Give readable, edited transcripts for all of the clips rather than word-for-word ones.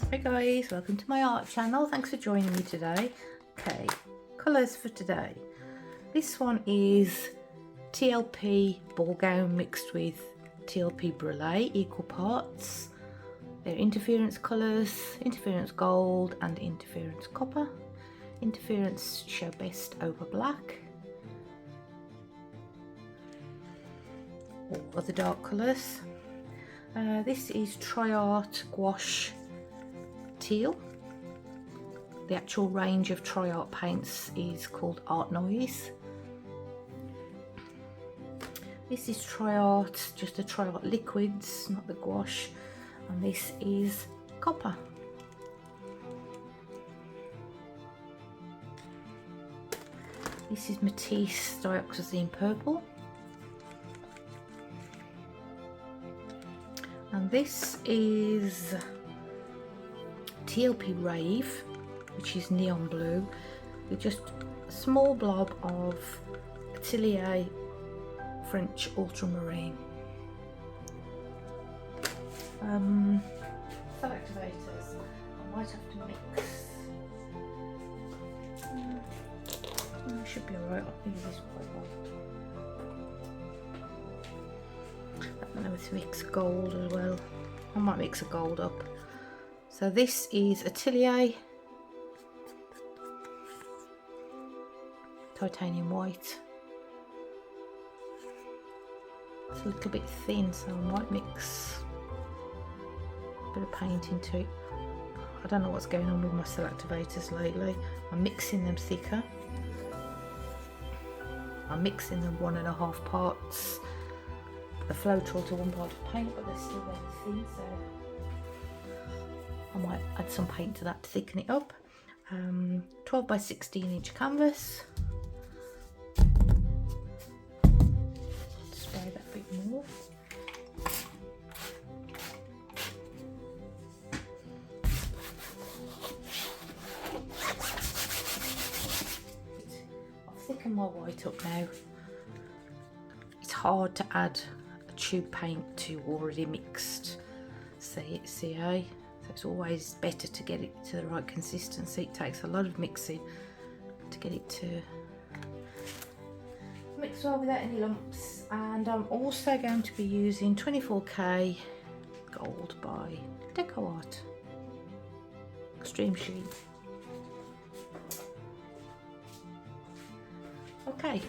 Hi guys, welcome to my art channel. Thanks for joining me today. Okay, colours for today. This one is TLP Ballgown mixed with TLP Brulee, equal parts. They're interference colours, interference gold and interference copper. Interference show best over black. All other dark colours. This is Triart Gouache Teal. The actual range of Triart paints is called Art Noise. This is Triart, just the Triart liquids, not the gouache, and this is copper. This is Matisse Dioxazine purple. And this is TLP Rave, which is neon blue, with just a small blob of Atelier French Ultramarine. Cell activators, I might have to mix. Should be alright, I'll use this quite well. I don't know if to mix gold as well. I might mix a gold up. So this is Atelier titanium white. It's a little bit thin, so I might mix a bit of paint into it. I don't know what's going on with my cell activators lately. I'm mixing them thicker. I'm mixing them 1.5 parts the floetrol to 1 part of paint, but they're still very thin, so I might add some paint to that to thicken it up. 12 by 16 inch canvas. Spray that a bit more. I've thickened my white up now. It's hard to add a tube paint to already mixed CA. So it's always better to get it to the right consistency. It takes a lot of mixing to get it to mix well without any lumps. And I'm also going to be using 24K gold by Decoart, Extreme Sheen. Okay.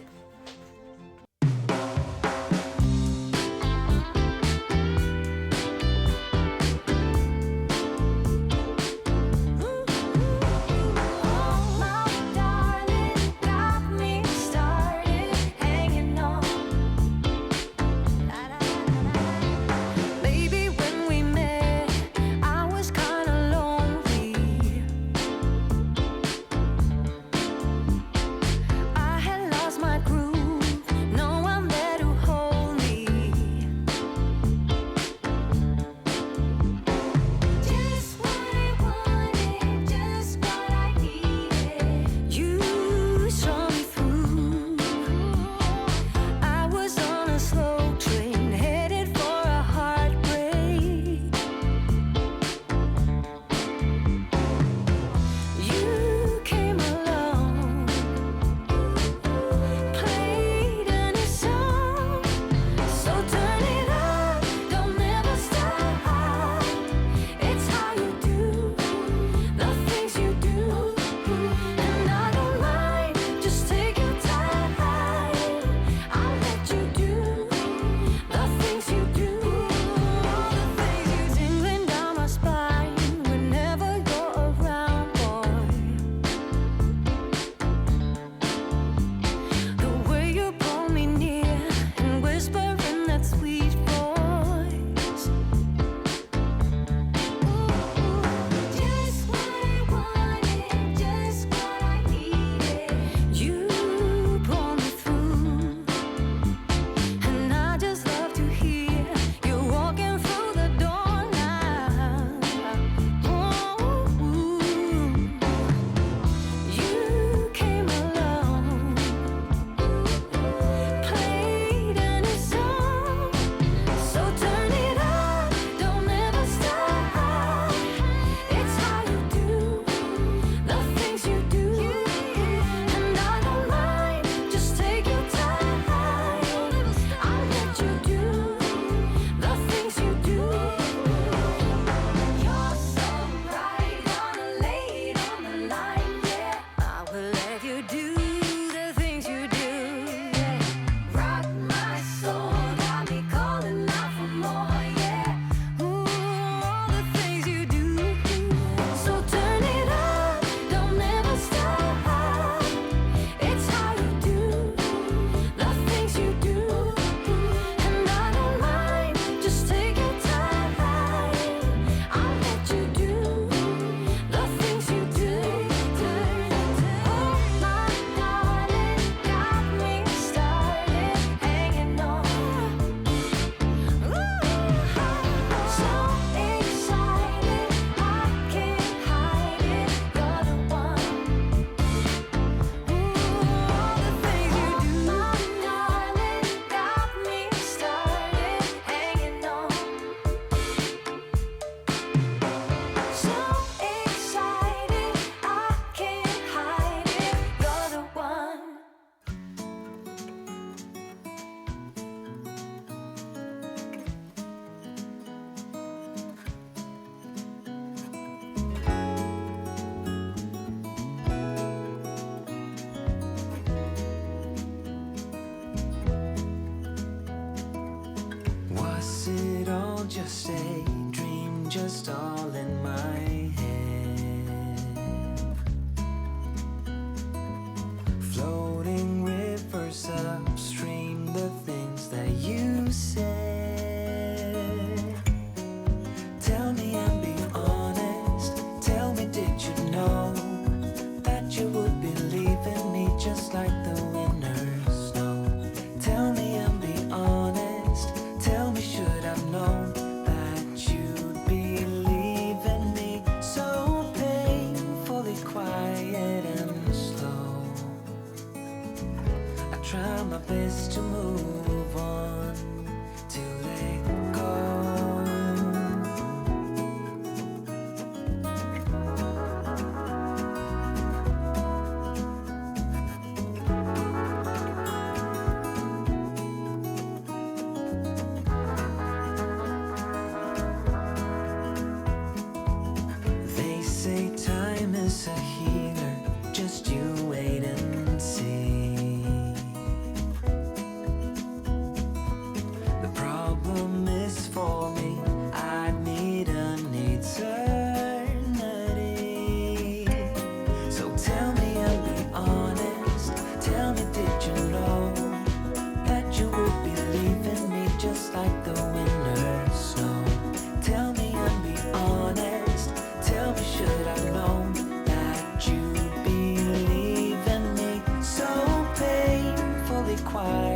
My try my best to move on, to let go. They say time is a healer, just you wait and see. The problem is for me, I need an eternity. So tell me and be honest, tell me, did you know that you would be leaving me just like the winter snow? Tell me and be honest, tell me, should I know that you'd be leaving me so painfully quiet?